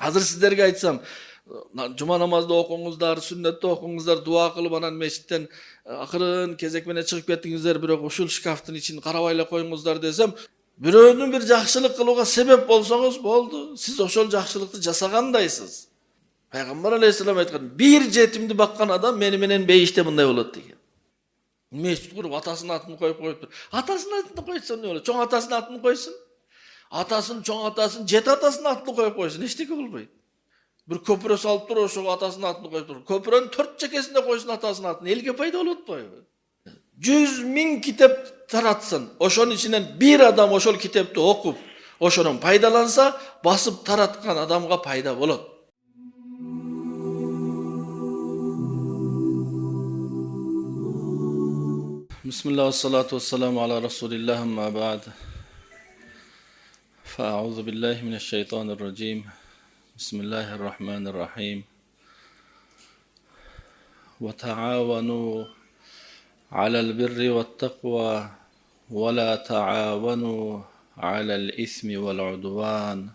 Азыр сиздерге айтсам, жума намазды окуңуздар, сүннөттү окуңуздар, дуа кылып анан мешиттен акырын кезек менен чыгып кеттиңиздер, бирок ушул шкафтын ичин карабай эле коюңуздар десем, бирөөнүн бир жакшылык кылууга себеп болсоңуз болду. Сиз ошол жакшылыкты жасагандайсыз. Пайгамбар алейхисалам айткан, бир жетимди баккан адам мени менен бейиште мындай болот деген. Мешит куруп атасынын атын коюп коюптур. Атасынын атын койсо эмне болот? Чоң атасынын атын койсун. Атасын, чоң атасын, жет атасынын атын коюп койсун. Эчтеке болбойт. Bir köprü salıp dur, ошо атасынын атын коюп тур. Köprөнүн 4 чекесинде койсун атасынын атын. Элге пайда болуп атпайбы? 100 000 китеп таратсын. Ошонун ичинен bir адам ошол китепти окуп, ошонун пайдаланса, басып тараткан адамга пайда болот. Bismillah ve salatu ve selamu ala Resulillah amma ba'd. Fa'udhu billahi mineşşeytanirracim. Bismillahirrahmanirrahim. Ve ta'avanu alel birri ve taqwa ve la ta'avanu alel ismi vel udvan.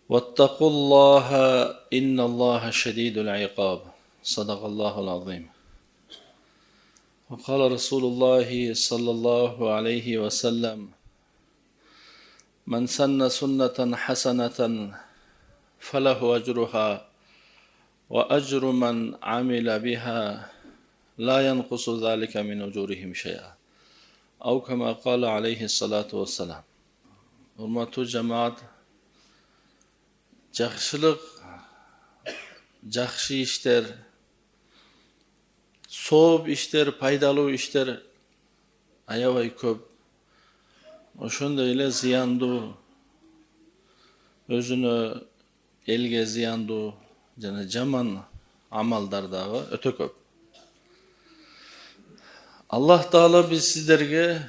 Vettakullaha innallaha şedidul iqab. Sadakallahul azim. وقال رسول الله صلى الله عليه وسلم من سن سنة حسنة فله أجرها وأجر من عمل بها لا ينقص ذلك من أجورهم شيئا أو كما قال عليه الصلاة والسلام. Hurmatly cemaat, jakşılık, jakşı işler, soob işler, paydalуу işler aябай көп. Ошондой эле зыяндуу, өзүнө элге зыяндуу жана жаман амалдар дагы өтө көп. Аллах Таала биз сиздерге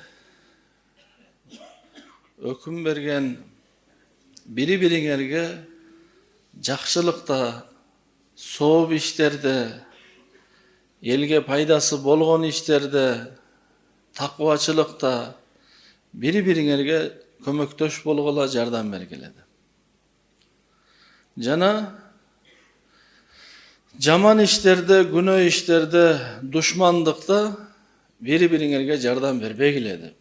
өкүм берген бири-бириңерге жакшылыкта, сооп иштерде, elge paydası bolgon işlerde, takvaçılıkta biri-biriňerge kömöktöş bolgola jardam bergeledi. Jana jaman işlerde, günö işlerde, düşmanlıkta biri-biriňerge jardam berbegiledi.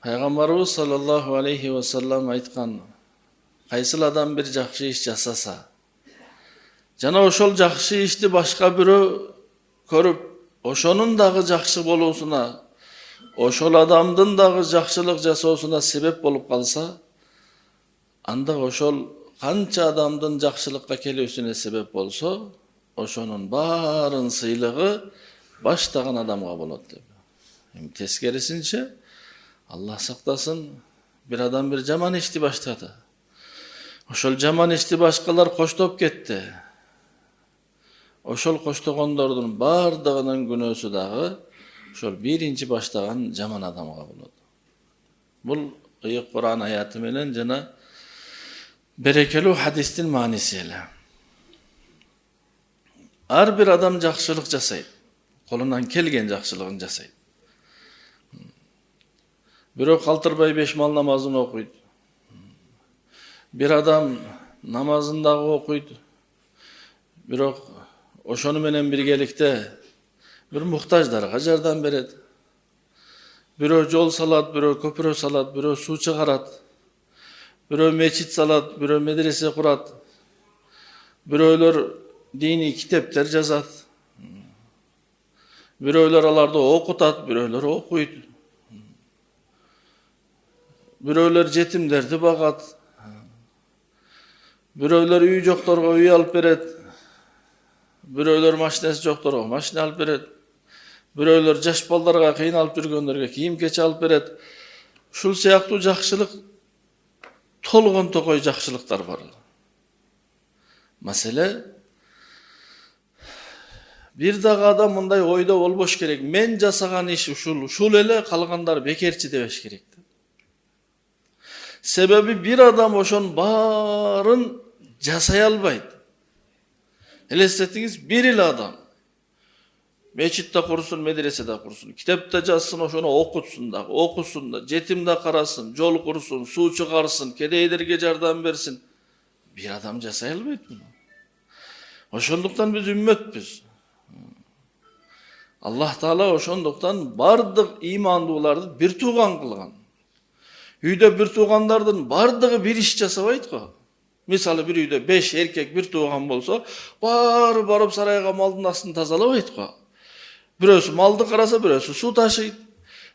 Peygamberimiz sallallahu aleyhi ve sellem aytkan, kaysıl adam bir jakşı iş jasasa, jana oşol jakşı işti başka biri körüp, oşonun dagı jakşı boluusuna, oşol adamdın dagı jakşılık jasoosuna sebep bolup kalsa, anda oşol kança adamdın jakşılıkka kelүүsüne sebep bolsa, oşonun barın sıylığı baştagan adamga bolot dep. Teskerisinçe, Allah saktasın, bir adam bir jaman işti başladı. Oşol jaman işti başkalar koştop ketdi. Oşol koştogondordun bardığının günөөsü dagı şol birinci başlagan jaman adamga bolot. Bul ıyık Kur'an ayatı menen jana berekeli hadistin manisi ele. Har bir adam jakşılık jasayt. Kolundan kelgen jakşılыгын jasayt. Biri kaltırbay 5 mal namazını okuydu. Bir adam namazındağı okuydu. Biri oşonu menen birgelikte bir muhtaçlarga jardam beredi. Biri jol salat, biri köprü salat, biri su çıgarat. Biri meçit salat, biri medrese kurat. Biröler dini kitaplar jazat. Biröler alarda okutat, biröler okuydu. Biröler jetimlerdi bagat. Biröler uy joktorga uy alıp beret. Biröler maşinesi joktorga maşina alıp beret. Biröler jaş baldarga kıyın alıp жүргөндөргө kiyim keçi alıp beret. Şul siyaktуу jakşılık tolgon tokoy jakşılıklar var. Mesele bir dagı adam mындай oyda bolboş kerek. Men jasagan iş uşul ele kalgandar bekerçi debeş kerekti. Sebebi bir adam oşon barın jasay albayt. Elestetiңiz bir il adam. Meçitte kursun, medresede kursun. Kitapta yazsın, oşonu okutsun da, okusun da, jetimde karasın, yol kursun, su çıkarsın, kedeylerge jardam bersin. Bir adam jasay albayt bunu. Oşonduktan biz ümmetpiz. Allah Taala oşonduktan bardyk imandılardı bir tuğan kılgan. Üyde bir tuğandardın bardyğı bir iş jasabayt go. Misalı bir üyde 5 erkek bir tuğan bolsa, barıp sarayga maldın astын tazalabayt go. Birösü maldı karasa, birösü su taşıyt.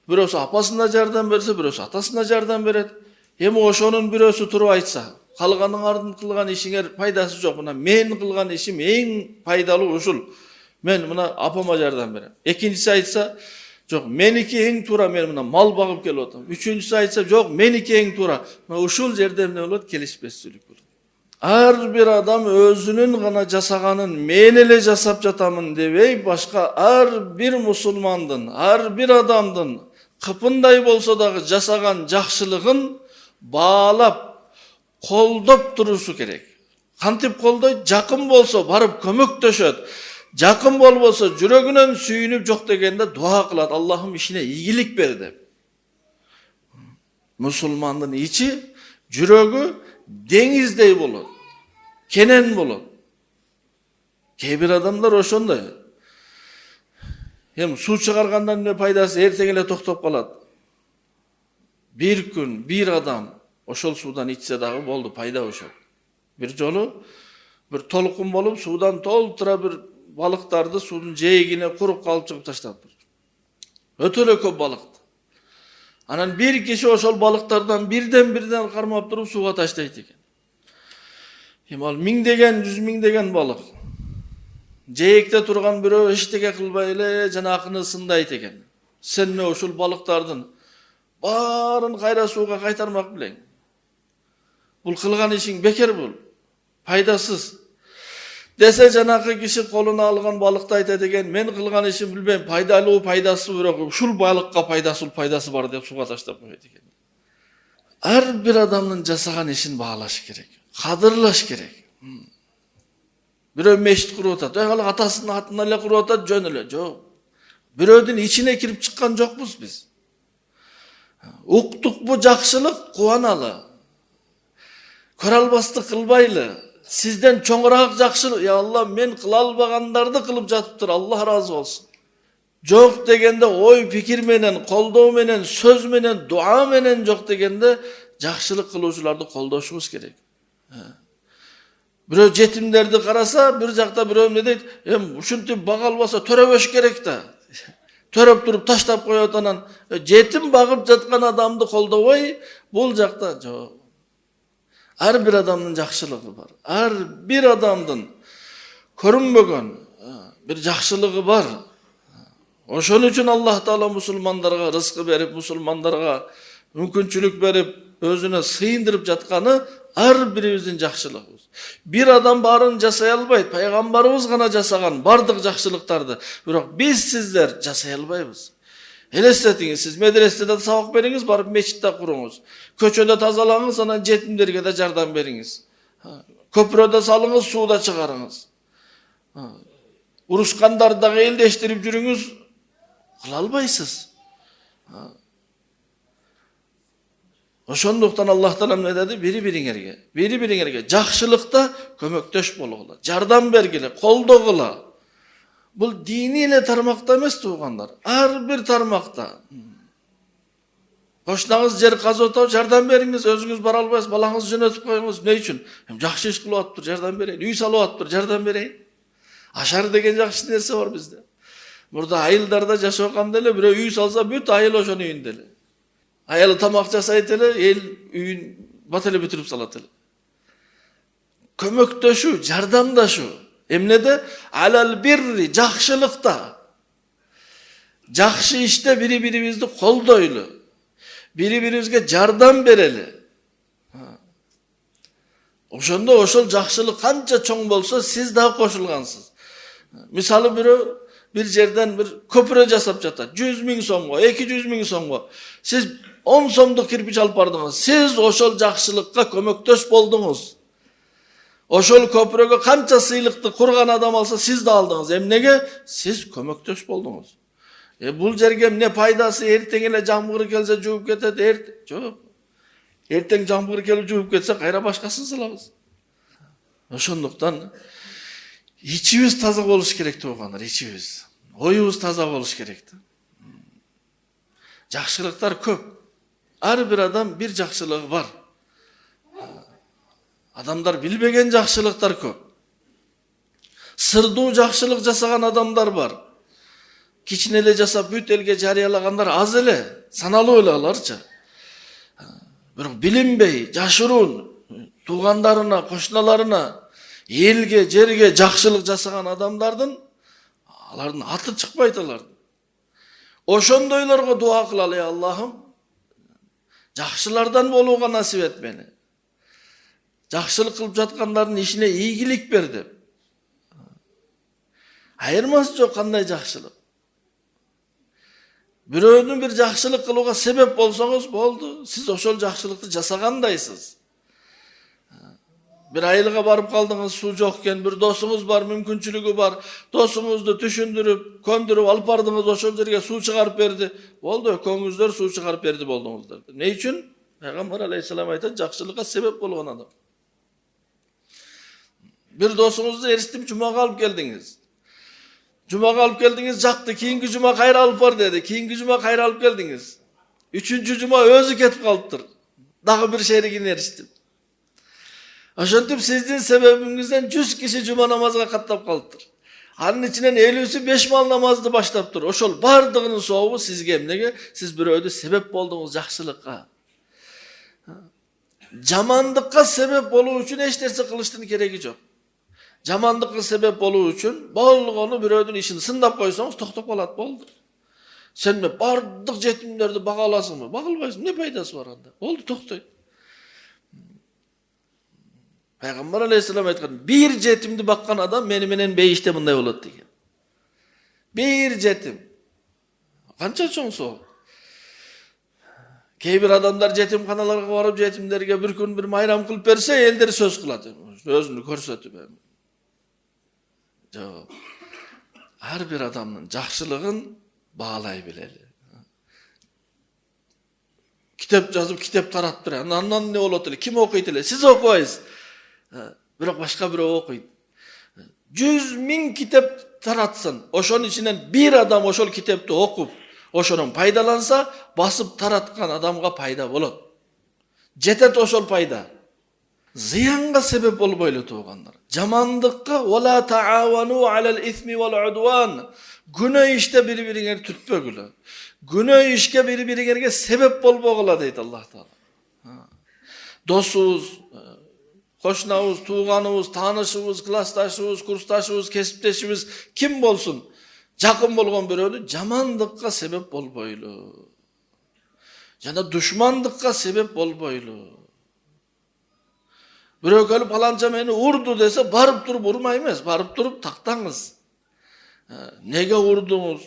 Birösü apasına jardam berse, birösü atasına jardam beret. Hem oşonun birösü turup aytsa, kalganın ardın kılgan işiңer paydası jok. Mına men kılgan işim eң paydalı uşul. Men mına apama jardam berem. Ekinçisi aytsa, jok meniki eң tuura, men mına mal bagıp kelip otam. Üçüncüsü aytsa, jok meniki eң tuura. Mına uşul жерде эмне болот? Келишпестүүлүк болот. Her bir adam özünün gana jasaganın men ele jasap jatamın debey, başka her bir musulmandın, her bir adamdın kıpınday bolsa da jasagan jakşılığın bağlap, koldop duruşu gerek. Kantip koldoy, jakın bolsa barıp kömöktöşöt. Jakın bolbosa jürөгүнөн sүйünüp jok degende dua kılat. Allah'ım işine iyilik ber dep. Musulmandın içi, jürögü dengizdey bolot. Kenen bolot. Kebir adamlar oşonday. Hem su çıkargandan ne paydası ertengele toktop kalat. Bir gün bir adam oşol sudan içse dağı boldu, payda oşol. Bir jolu bir tolkun bolup sudan toltura bir balıktardı suyun jeğine kurup kalıp çıkıp taştaptır. Ötölö köp balıktı. Anan bir kişi oşol balıklardan birden karmap durup suga taştayt eken. Al mingdegen, 100 mingdegen balık. Jeyekte turgan birөө eşiteke kılbay ele janakını sındayt eken. Sen ne oşul balıktardın bарын kayra suga kaytarmak bilen. Bul kılgan işin beker bul. Paydasız. Dese janakı kişi koluna algan balıkta aytat eken, men kılgan işin bilbem, paydalı paydası bırakıp, şul balıkka paydası var dep suga taştap koyat eken. Her bir adamın jasagan işin bağlaş gerek. Kadırlaş gerek. Birөө meşit kurup atat. Hala atasının atına ele kurup atat, jön ele. Jok. Biröödün içine kirip çıkkan jokpuz biz. Uktuk bu jakşılık kuanalı. Kör albasты kılbaylı. Sizden çoğurak jakşılık. Ya Allah, men kıla albagandardı kılıp jatıptır. Allah razı olsun. Jok degende oy pikir menen, koldoo menen, söz menen, dua menen jok degende jakşılık kılуучуларды koldoşubuz gerek. Birөө jetimlerdi karasa, bir jakta birөө ne deyt? Uşuntip baga albasa töröböş gerek da. Töröp durup taştap koyot anan. Jetim bagıp jatkan adamды koldobой, bul jakta jok. Her bir adamın jakşılığı var. Her bir adamdın körünbögen bir jakşılığı var. Oşon üçün Allah Taala musulmandarga rızkı berip, musulmandarga mümkünçülük berip, özüne sıyındırıp jatkany her biribizin jakşılığыбыз. Bir adam barın jasay albayt, paygambarыбыз gana jasagan bardyk jakşılıktardy. Bирок biz sizler jasay albayбыз. Elestetiңiz, siz medresede sabak beriңiz, barıp meçitte kuruңuz. Köçöde tazalaňız, anan jetimlerge de jardam beriңiz. Köpröde salыңыз, suda çıkarıңız. Uruşkandardağı eldeştirip jürüңüz, kıla albaysız. Oşonduktan Allah Taala ne dedi? Biri biriňerge jakşılykta kömöktöş bolgula, jardam bergile, koldogula. Bu diniyle tarmakta emas tuğanlar. Her bir tarmakta. Koşnağız yer kazotap jardam beriңiz, özüňiz bara albaysiz, balaňyzy jönötüp koýuңuz. Ne üçün? Hem jakşı iş kılıp atpyr, jardam bereýin. Üy salyp atpyr, jardam bereýin. Aşar degen jakşı nerse var bizde. Burada ayıllarda jaşaganda ele birөө üy salsa, büt ayıl oşonun üýünde ele. Ayalı tamak jasayt ele, el üýün batele bütürüp salat ele. Kömöktöşүү, jardamdaşуу. Emnede? Alal birri, jakşılıkta. Jakşı işte biri-biribizdi koldoylu. Biri-biribizge jardam bereli. Oşonda oşol jakşılık kança çoň bolsa siz daha koşulgansız. Misalı bir жерden bir köprü jasap jatat. 100 000 soňgo, 200 000 soňgo. Siz 10 soňduk kirpiç alıp bardyňız. Siz oşol jakşılykka kömöktöş bolduňuz. Ошол көпүрөгө канча сыйлыкты курган адам алса, сиз да алдыңыз. Эмнеге? Сиз көмөктөш болдуңуз. Бул жерге эмне пайдасы? Эртең эле жамгыр келсе жууп кетет. Жок. Эртең жамгыр келип жууп кетсе, кайра башкасын салабыз. Ошондуктан ичибиз таза болуш керек туугандар, ичибиз. Оюбуз таза болуш керек. Жакшылыктар көп. Ар бир адам бир жакшылыгы бар. Адамдар билбеген жакшылыктар көп. Сырдуу жакшылык жасаган адамдар бар. Кичине эле жасап бүт элге жарыялагандар аз эле, саналуу эле аларчы. Бирок билинбей, жашыруун туугандарына, кошуналарына, элге, жерге жакшылык жасаган адамдардын алардын аты чыкпайт алардын. Ошондойлорго дуа кылалы, Аллахым, жакшылардан болууга насип эт мени. Жакшылык кылып жаткандардын ишине ийгилик бер деп. Айырмасы жок кандай жакшылык. Бирөөнүн бир жакшылык кылууга себеп болсоңуз болду. Сиз ошол жакшылыкты жасагандайсыз. Bir айылга барып калдыңыз, суу жок экен, бир досуңуз бар, мүмкүнчүлүгү бар, досуңузду түшүндүрүп, көндүрүп алып бардыңыз, ошол жерге суу чыгарып берди. Болду, экөөңүздөр суу чыгарып берди болдуңуздар. Не үчүн? Пайгамбар алейхиссалам айтат, жакшылыкка себеп болгон адам. Bir dosuңузду эристип жумага алып келдиңиз. Жумага алып келдиңиз, жакты, кийинки жума кайра алып бар деди. Кийинки жума кайра алып келдиңиз. Үчүнчү жума өзү кетип калыптыр. Дагы бир шеригин эристип. Ошентип сиздин себебиңизден 100 киши жума намазга каттап калыптыр. Анын ичинен 50-си 5 мал намазды баштаптыр. Ошол бардыгынын сообу сизге эмнеге? Сиз бирөөдү себеп болдуңуз жакшылыкка. Жамандыкка себеп болуу үчүн эч нерсе кылыштын кереги жок. Жамандыкка себеп болуу үчүн болгону бирөөдүн ишин сындап койсоңуз токтоп калат, болду. Сен бардык жетимдерди бага аласыңбы? Бага албайсың. Не пайдасы бар анда? Болду, токтойт. Пайгамбар алейхиссалам айткан, бир жетимди баккан адам мени менен бейиште мындай болот деген. Бир жетим. Канча чоң соо. Кээ бир адамдар жетимканаларга барып, жетимдерге бир күн бир майрам кылып берсе, элдер сөз кылат. Өзүнү көрсөтүп. Жок. Ар бир адамдын жакшылыгын баалай билели. Китеп жазып, китеп таратып бере. Андан не болот эле? Ким окуйт эле? Сиз окубайсыз. Бирок башка бирөө окуйт. 100 000 китеп таратсын. Ошонун ичинен бир адам ошол китепти окуп, ошонун пайдаланса, басып тараткан адамга пайда болот. Жетет ошол пайда. Зыянга себеп болбойлу туугандар. Жамандыкка вала таавану алал исми вал удван. Күнөө иште бири-бириңер түртпөгүлө. Күнөө ишке бири-бириңерге себеп болбогула дейт Аллах Таала. Досубуз, кошунабыз, тууганыбыз, таанышыбыз, классташыбыз, курсташыбыз, кесиптешибиз ким болсун, жакын болгон бирөөнү жамандыкка себеп болбойлу. Жана душмандыкка себеп болбойлу. Бирөө келип паланча мени урду десе, барып туруп урмай эмес, барып туруп тактаңыз. Неге урдуңуз?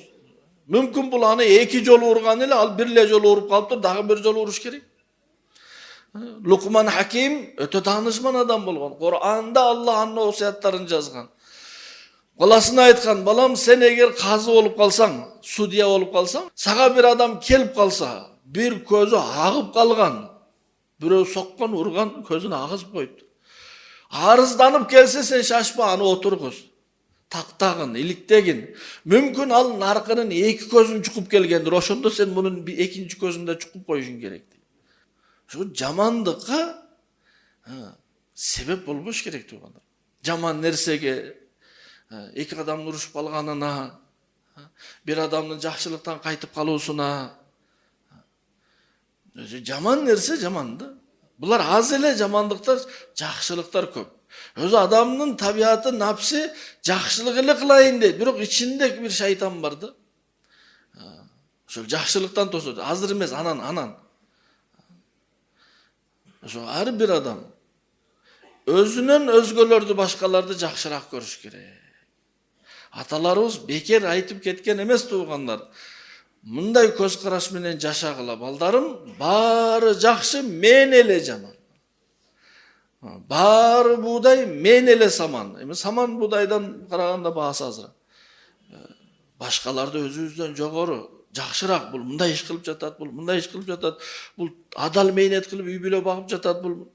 Мүмкүн бул аны 2 жолу урган эле, ал бир эле жолу уруп калыптыр, дагы бир жолу уруш керек. Лукман Хаким өтө таанышман адам болгон. Кур'анда Аллах анын осуяттарын жазган. Баласына айткан, балам, сен эгер казы болуп калсаң, судья болуп калсаң, сага бир адам келип калса, бир көзү агып калган, бирөө соккон, урган, көзүн агызып коюптур. Арызданып келсе, сен шашпа, аны отургуз. Тактагын, иликтегин. Мүмкүн ал наркынын 2 көзүн чукуп келгендир. Ошондо сен мунун 2-нчи көзүн да чукуп коюшуң керек. Şu жамандыкка себеп болбош керек туугандар. Жаман нерсеге, 2 адамдын урушуп калганына, бир адамдын жакшылыктан кайтып калуусуна. Жаман нерсе жаман да. Булар аз эле, жамандыктар, жакшылыктар көп. Өзү адамдын табиаты, напси жакшылык эле кылайын дейт, бирок ичинде бир шайтан бар да. Ошол жакшылыктан тосот. Азыр эмес, анан. Ар бир адам өзүнөн өзгөлөрдү, башкаларды жакшыраак көрүш керек. Аталарыбыз бекер айтып кеткен эмес туугандар. Мындай көз караш менен жашагыла, балдарым, баары жакшы, мен эле жаман. Баары буудай, мен эле саман. Эми саман буудайдан караганда баасы азыраак. Башкаларды өзүбүздөн жогору, жакшыраак. Бул мындай иш кылып жатат, бул мындай иш кылып жатат. Бул адал мээнет кылып үй бүлө багып жатат. Бул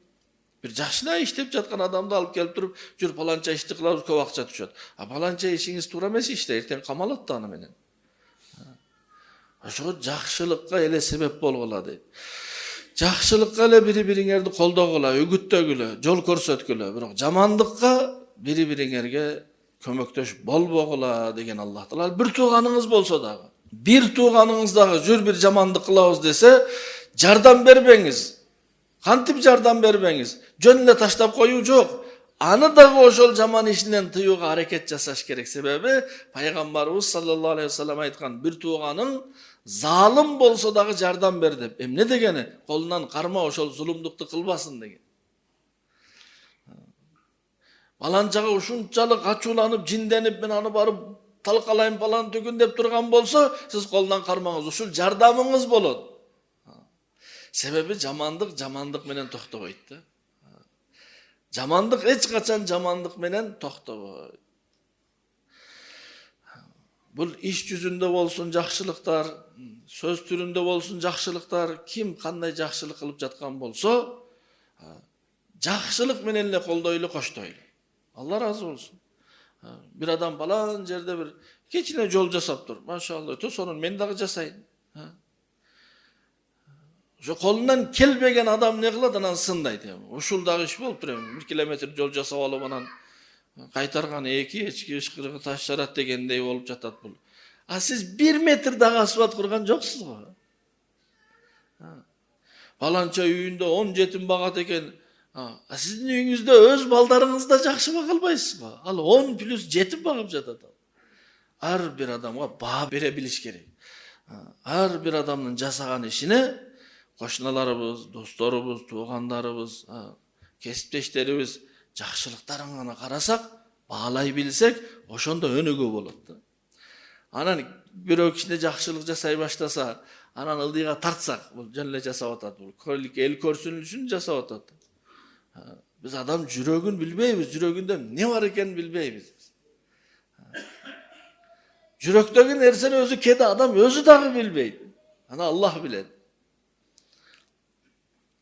бир жакшына иштеп жаткан адамды алып келип туруп, жүр паланча ишти кылабыз, көп акча түшөт. Паланча ишиңиз туура эмес иште, эртең камалат да аны менен. Ошого жакшылыкка эле себеп болгула дейт. Жакшылыкка эле бири-бириңерди колдогула, үгүттөгүлө, жол көрсөткүлө, бирок жамандыкка бири-бириңерге көмөктөш болбогула деген Аллах Таала. Бир тууганыңыз болсо дагы, бир тууганыңыз дагы жүр бир жамандык кылабыз десе, жардам бербеңиз. Кантип жардам бербеңиз? Жөн эле таштап коюу жок. Аны дагы ошол жаман ишинен тыюуга аракет жасаш керек. Себеби пайгамбарыбыз саллаллаху алейхи вассалам айткан, бир тууганың залым болсо дагы жардам бер деп. Эмне дегени? Колунан карма, ошол зулумдукту кылбасын деген. Баланчага ушунчалык ачууланып, жинденип, мен аны барып талкалайм балан түгүн деп турган болсо, сиз колунан кармаңыз. Ушул жардамыңыз болот. Себеби жамандык менен токтобойт да. Жамандык эч качан жамандык менен токтобойт. Бул иш жүзүндө болсун жакшылыктар, сөз түрүндө болсун жакшылыктар, ким кандай жакшылык кылып жаткан болсо, жакшылык менен эле колдойлу, коштойлу. Алла разы болсун. Бир адам балан жерде бир кичине жол жасаптыр. Машалла, сонун мен дагы жасайын. Ошо колунан келбеген адам не кылат, анан сындайт. Ушул дагы иш болуптур эми. 1 километр жол жасап алып анан кайтарган эки эчки ышкырыгы таш жарат дегендей болуп жатат бул. Сиз 1 метр дагы асфальт курган жоксуз го. Баланча үйүндө 10 жетим багат экен. Сиздин үйүңүздө өз балдарыңыз да жакшы бага албайсыз го. Ал 10 плюс жетим багып жатат. Ар бир адамга баа бере билиш керек. Ар бир адамдын жасаган ишине кошуналарыбыз, досторубуз, туугандарыбыз, кесиптештерибиз жакшылыктарын гана карасак, баалай билсек, ошондо өнүгүү болот да. Анан бирөө кичине жакшылык жасай баштаса, анан ылдыйга тартсак, бул жөн эле жасап атат, бул эл көрсүнүш үчүн жасап атат. Биз адам жүрөгүн билбейбиз, жүрөгүндө эмне бар экенин билбейбиз. Жүрөктөгү нерсени өзү кеде адам өзү дагы билбейт. Аны Аллах билет.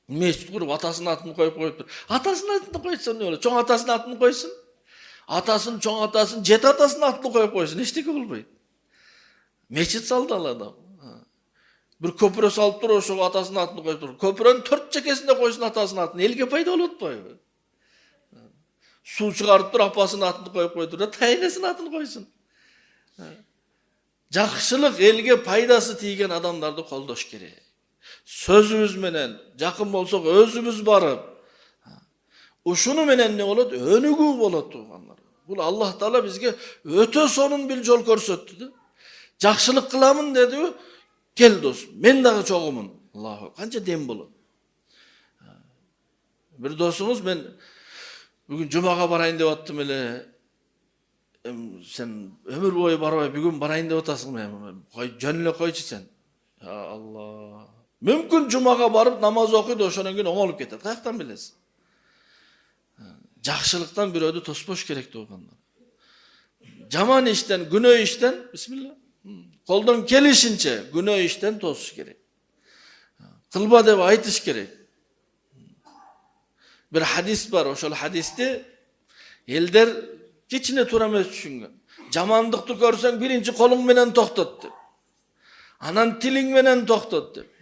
Мешит куруп атасынын атын коюп коюптур. Атасынын атын койсо эмне болот? Чоң атасынын атын койсун. Атасын, чоң атасын, жет атасынын атын коюп койсун. Эчтеке болбойт. Мешит салды ал адам. Бир көпүрө салып туруп, ошого атасынын атын коюп туруп, көпүрөнүн 4 чекесине койсун атасынын атын. Элге пайда болот атпайбы? Суу чыгарып туруп апасынын атын коюп койтур да, тайнесинин атын койсун. Жакшылык элге пайдасы тийген адамдарды колдош керек. Сөзүбүз менен, жакын болсок өзүбүз барып, ушуну менен не болот? Өнүгүү болот туугандар. Бул Аллах Таала бизге өтө сонун бир жол көрсөттү да. Жакшылык кыламын деди, кел дос, мен дагы чогумун. Аллаху, канча дем болот. Бир досуңуз, мен бүгүн жумага барайын деп аттым эле. Сен өмүр бою барбай бүгүн барайын деп атасың, кой жөн эле койчу сен. Я Алла. Мүмкүн жумага барып намаз окуйт, ошонон кийин оңолуп кетет. Каяктан билесиз? Жакшылыктан бирөөдү тоспош керек туугандар. Жаман иштен, күнөө иштен, бисмилла, колдон келишинче күнөө иштен тосуш керек. Кылба деп айтыш керек. Бир хадис бар, ошол хадисти элдер кичине туура эмес түшүнгөн. Жамандыкты көрсөң биринчи колуң менен токтот деп. Анан тилиң менен токтот деп.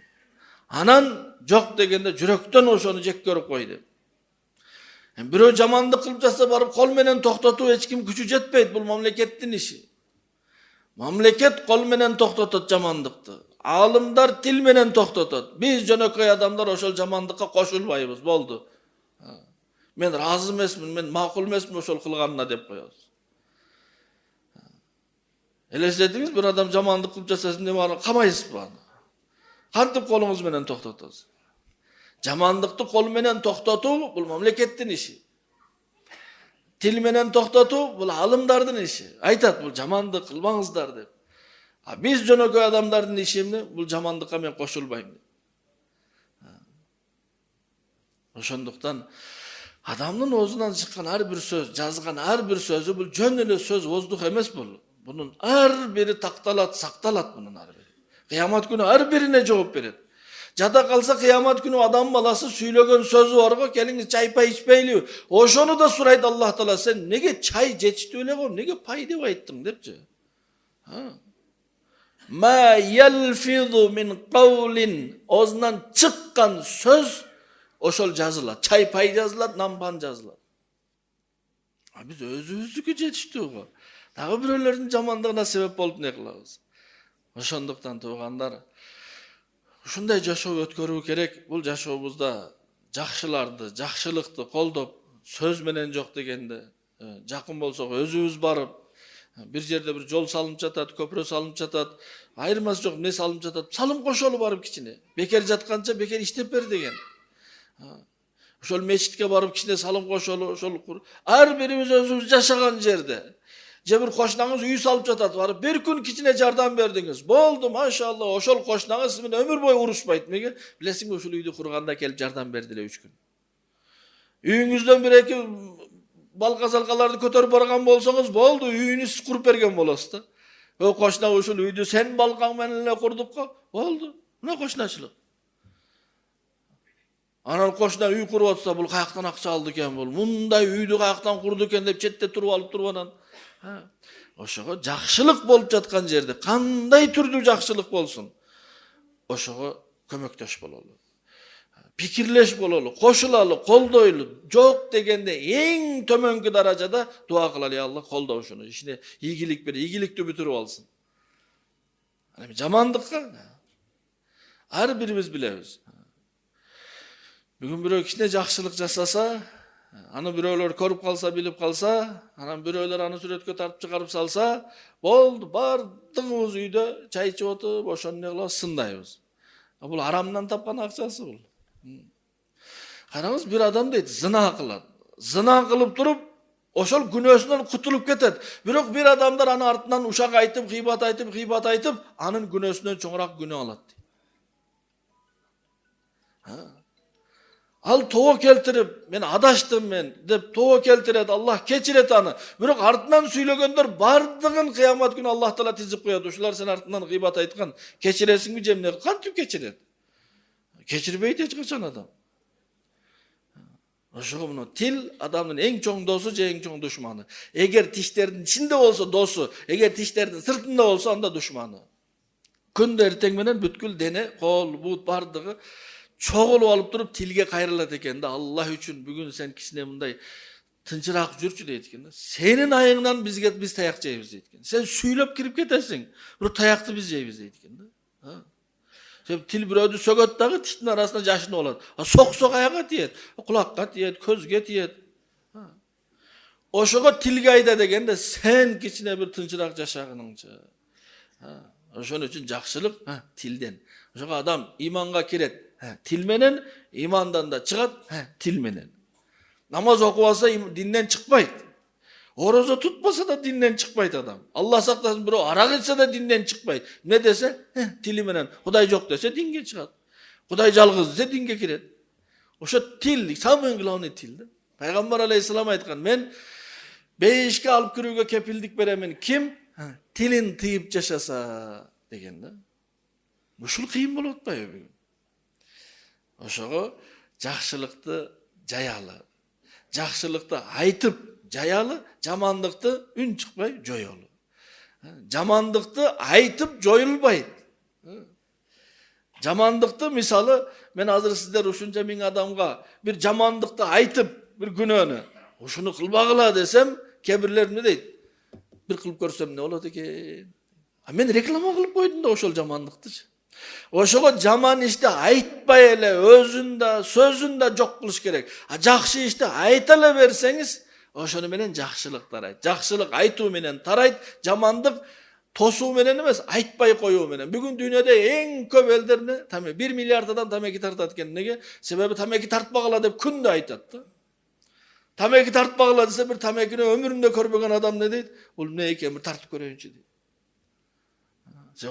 Анан жок дегенде жүрөктөн ошону жек көрүп кой деп. Бирөө жамандык кылып жатса барып кол менен токтотуу эч ким күчү жетпейт, бул мамлекеттин иши. Мамлекет кол менен токтотот жамандыкты. Алымдар тил менен токтотот. Биз жөнөкөй адамдар ошол жамандыкка кошулбайбыз, болду. Мен разы эмесмин, мен макул эмесмин ошол кылганына деп коебуз. Элестетиңиз, бир адам жамандык кылып жатса, эмне бар, камайсызбы аны? Кантип колуңуз менен токтотосуз? Жамандыкты кол менен токтотуу бул мамлекеттин иши. Тил менен токтотуу бул алымдардын иши. Айтат, бул жамандык кылбаңыздар деп. Биз жөнөкөй адамдардын иши эмне? Бул жамандыкка мен кошулбайм деп. Ошондуктан Adamның оозунан чыккан ар бир сөз, жазган ар бир сөзү бул жөн эле сөз, воздух эмес бул. Bunun ар бири такталат, сакталат bunun ар бири. Кыямат күнү ар бирине жооп берет. Жада калса кыямат күнү адам баласы сүйлөгөн сөзү барго, келиңиз чай пай ичпейли. Ошону да сурайт Аллах Таала, сен неге чай жетиштүү эле го, неге пай деп айттың депчи. Ма ялфизу мин кавлин, оозунан чыккан сөз ошол жазылат. Чай пай жазылат, нампан жазылат. Биз өзүбүздүкү жетиштүү го. Дагы бирөөлөрдүн жамандыгына себеп болуп не кылабыз? Ошондуктан туугандар, ушундай жашоо өткөрүү керек. Бул жашообузда жакшыларды, жакшылыкты колдоп, сөз менен жок дегенде, жакын болсок өзүбүз барып, бир жерде бир жол салынып жатат, көпүрө салынып жатат, айырмасы жок, эмне салынып жатат, салым кошолу барып кичине. Бекер жатканча бекер иштеп бер деген. Ошол мечитке барып кичине салым кошолу, ошол ар бирибиз өзүбүз жашаган жерде. Же бир кошунаңыз үй салып жатат, барып бир күн кичине жардам бердиңиз. Болду, машалла, ошол кошунаңыз сиз менен өмүр бою урушпайт. Эмнеге? Билесиңби, ушул үйдү курганда келип жардам берди эле 3 күн. Үйүңүздөн бир эки балка-залкаларды көтөрүп барган болсоңуз, болду, үйүнүз куруп берген болосуз да. Кошуна ушул үйдү сен балкаң менен эле курдук го. Болду. Мына кошуначылык. Анан кошуна үй куруп атса, бул каяктан акча алды экен бул? Мындай үйдү каяктан курду экен деп четте туруп алып турганан. Ошого жакшылык болуп жаткан жерде, кандай түрдүү жакшылык болсун, ошого көмөктөш бололу. Пикирлеш бололу, кошулалы, колдойлу. Жок дегенде эң төмөнкү даражада дуа кылалы, Алла колдоо ушуну. Ишине ийгилик бер, ийгиликтүү бүтүрүп алсын. Эми жамандыкка ар бирибиз билебиз. Бүгүн бирөө кичине жакшылык жасаса, аны бирөөлөр көрүп калса, билип калса, анан бирөөлөр аны сүрөткө тартып чыгарып салса, болду, бардыгыбыз үйдө чай ичип отуруп, ошону не кылабыз, сындайбыз. Бул арамдан тапкан акчасы бул. Караңыз, бир адам дейт, зына кылат. Зына кылып туруп, ошол күнөөсүнөн кутулуп кетет. Бирок бир адамдар аны артынан ушак айтып, гыйбат айтып, анын күнөөсүнөн чоңураак күнөө алат. Ал тоо келтирип, мен адаштым мен деп тоо келтирет, Аллах кечирет аны. Бирок артынан сүйлөгөндөр бардыгын кыямат күнү Аллах Таала тизип коет. Ушулар сен артынан гыйбат айткан, кечиресиңби же эмне? Кантип кечирет? Кечирбейт эч качан адам. Ошого мына тил адамдын эң чоң досу же эң чоң душманы. Эгер тиштердин ичинде болсо досу, эгер тиштердин сыртында болсо анда душманы. Күндө эртең менен бүткүл дене, кол, бут бардыгы чогулуп алып туруп тилге кайрылат экен да. Аллах үчүн бүгүн сен кичине мындай тынчыраак жүрчү дейт экен да. Сенин айыңдан биз таяк жейбиз дейт экен. Сен сүйлөп кирип кетесиң, бирок таякты биз жейбиз дейт экен да. Тил бирөөдү сөгөт дагы тиштин арасына жашынып алат. Сок аяга тиет, кулакка тиет, көзгө тиет. Ошого тилге айда дегенде сен кичине бир тынчыраак жашагыныңчы. Ошон үчүн жакшылык тилден. Ошого адам иманга кирет. Тил менен, имандан да чыгат, тил менен. Намаз окубаса динден чыкпайт. Орозо тутпаса да динден чыкпайт адам. Алла сактасын, бирөө арак ичсе да динден чыкпайт. Не десе, тили менен. Кудай жок десе динге чыгат. Кудай жалгыз десе динге кирет. Ошо тил, самый главный тил да. Пайгамбар алейхиссалам айткан, мен бейишке алып кирүүгө кепилдик беремин. Ким тилин тыйып жашаса деген да. Ушул кыйын болуп атпайбы бүгүн? Ошого жакшылыкты жаялы. Жакшылыкты айтып жаялы, жамандыкты үн чыкпай жоёлу. Жамандыкты айтып жоюлбайт. Жамандыкты мисалы, мен азыр сиздер ушунча миң адамга бир жамандыкты айтып, бир күнөөнү, ушуну кылбагыла десем, кээ бирлер эмне дейт? Бир кылып көрсөм эмне болот экен? Мен реклама кылып койдум да ошол жамандыктычы. Ошого жаман ишти айтпай эле өзүндө, сөзүндө жок кылыш керек. Жакшы ишти айта эле берсеңиз, ошону менен жакшылык тарайт. Жакшылык айтуу менен тарайт, жамандык тосуу менен эмес, айтпай коюу менен. Бүгүн дүйнөдө эң көп элдерне 1 миллиард адам тамеки тартат экен. Неге? Себеби тамеки тартпагыла деп күндө айтат да. Тамеки тартпагыла десе, бир тамекини өмүрүндө көрбөгөн адам не дейт? Бул эмне экен, бир тартып көрөйүнчү дейт.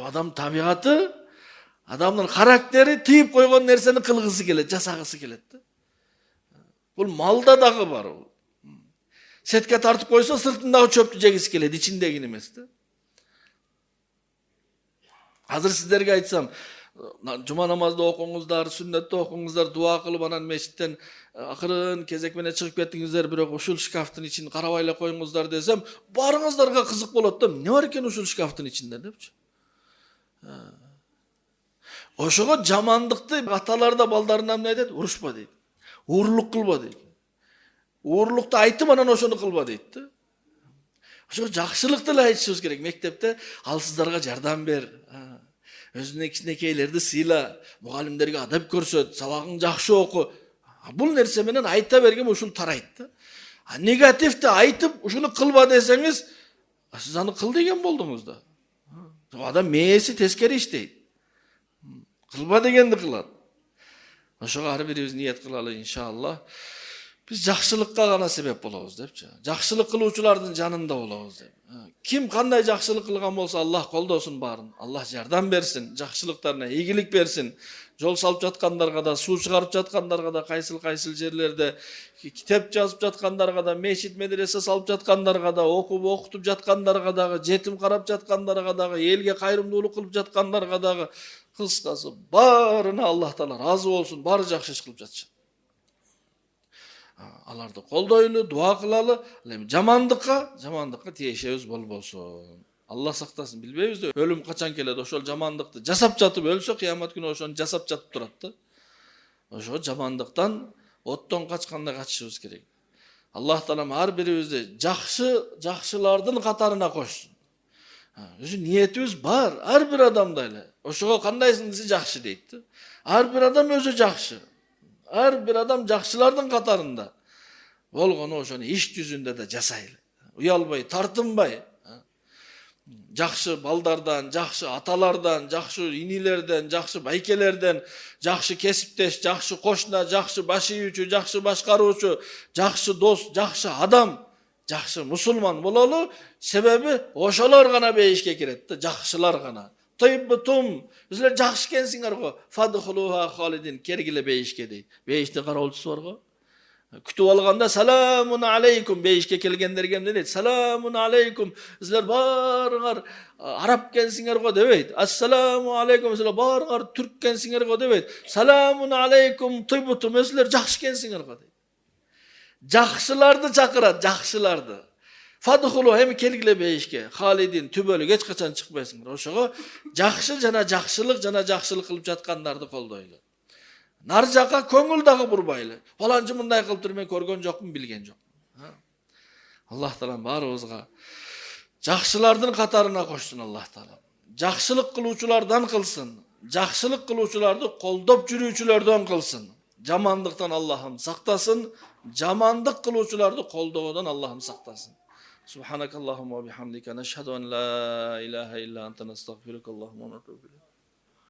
Адам табигаты, адамдын характери тыйып койгон нерсени кылгысы келет, жасагысы келет да. Bul malda dagı var o. Setke tartıp koysa sırtındagı çöptü jegisi keledi, içindegini emes de. Hazır sizlerge aytsam, cuma namazda okuңuzдар, sünnetde okuңuzдар, dua kılıp anan meşitten akırın kezek mene çıkıp kettiңiздер, бирок ушул шкафтын için карабай эле коюңуздар desem, barıңızдарga kızık bolot da, ne var eken ушул шкафтын içinde депчи. Oşogo jamandыкты atalar da balдарына эмне айтат? Урушпа дейт. Уурулук кылба дейт. Уурулукту айтып анан ошону кылба дейт да. Ошо жакшылыкты эле айтышыбыз керек. Мектепте алсыздарга жардам бер. Өзүнө кичинекейлерди сыйла, мугалимдерге адап көрсөт, сабагың жакшы оку. Бул нерсе менен айта берген ушул тарайт да. Негативди айтып, ушуну кылба десеңиз, сиз аны кыл деген болдуңуз да. Адам мээси тескери иштейт. Кылба дегенди кылат. Ошого ар бирибиз ниет кылалы иншаллах. Biz жакшылыкка гана себеп болобуз депчи. Жакшылык кылуучулардын жанында болобуз деп. Ким кандай жакшылык кылган болсо Аллах колдосун баарын. Аллах жардам берсин, жакшылыктарына ийгилик берсин. Жол салып жаткандарга да, суу чыгарып жаткандарга да, кайсыл жерлерде китеп жазып жаткандарга да, мешит медресе салып жаткандарга да, окутуп жаткандарга дагы, жетим карап жаткандарга дагы, элге кайрымдуулук кылып жаткандарга дагы, кыскасы баарына Аллах Таала разы болсун, баары жакшы иш кылып жатышат. Аларды колдойлу, дуа кылалы, жамандыкка тиешебиз болбосун. Аллах сактасын, билбейбиз да өлүм качан келет, ошол жамандыкты жасап жатып өлсө кыямат күнү ошону жасап жатып турат да. Ошо жамандыктан, оттон качкандай качышыбыз керек. Аллах Таалам ар бирибизди жакшылардын катарына кошсун. Өзү ниетибиз бар, ар бир адамда эле. Ошого кандайсыңсы жакшы дейт да. Ар бир адам өзү жакшы. Ар бир адам жакшылардын катарында. Болгону ошону иш жүзүндө да жасайлы. Уялбай, тартынбай. Жакшы балдардан, жакшы аталардан, жакшы инилерден, жакшы байкелерден, жакшы кесиптеш, жакшы кошуна, жакшы баш ийүүчү, жакшы башкаруучу, жакшы дос, жакшы адам, жакшы мусулман бололу. Себеби ошолор гана бейишке кирет да, жакшылар гана. Тойбутум, силер жакшы экенсиңер го. Фадхулуха халидин, кергиле бейишке дейт. Бейиштин кароолчусу бар го. Күтүп алганда саламун алейкум, бейишке келгендерге эмне дейт? Саламун алейкум. Силер баарыңар араб экенсиңер го дебейт. Ассаламу алейкум, силер баарыңар түрк экенсиңер го дебейт. Саламун алейкум тойбутум, силер жакшы экенсиңер го дейт. Жакшыларды чакырат, жакшыларды. Фадхулу эми келгиле бейишке. Халидин түбөлүк эч качан чыкпайсыңдар. Ошого жакшы жана жакшылык кылып жаткандарды колдойлу. Нар жака көңүл дагы бурбайлы. Фаланчы мындай кылып тур, мен көргөн жокмун, билген жокмун. Аллах Таалам баарыбызга жакшылардын катарына кошсун Аллах Таалам. Жакшылык кылуучулардан кылсын. Жакшылык кылуучуларды колдоп жүрүүчүлөрдөн кылсын. Жамандыктан Аллахым сактасын. Жамандык кылуучуларды колдоодон Аллахым сактасын. Subhanakallahumma wa bihamdika nashhadu an la ilaha illa anta nastaghfiruka Allahumma wa natubu ilayk.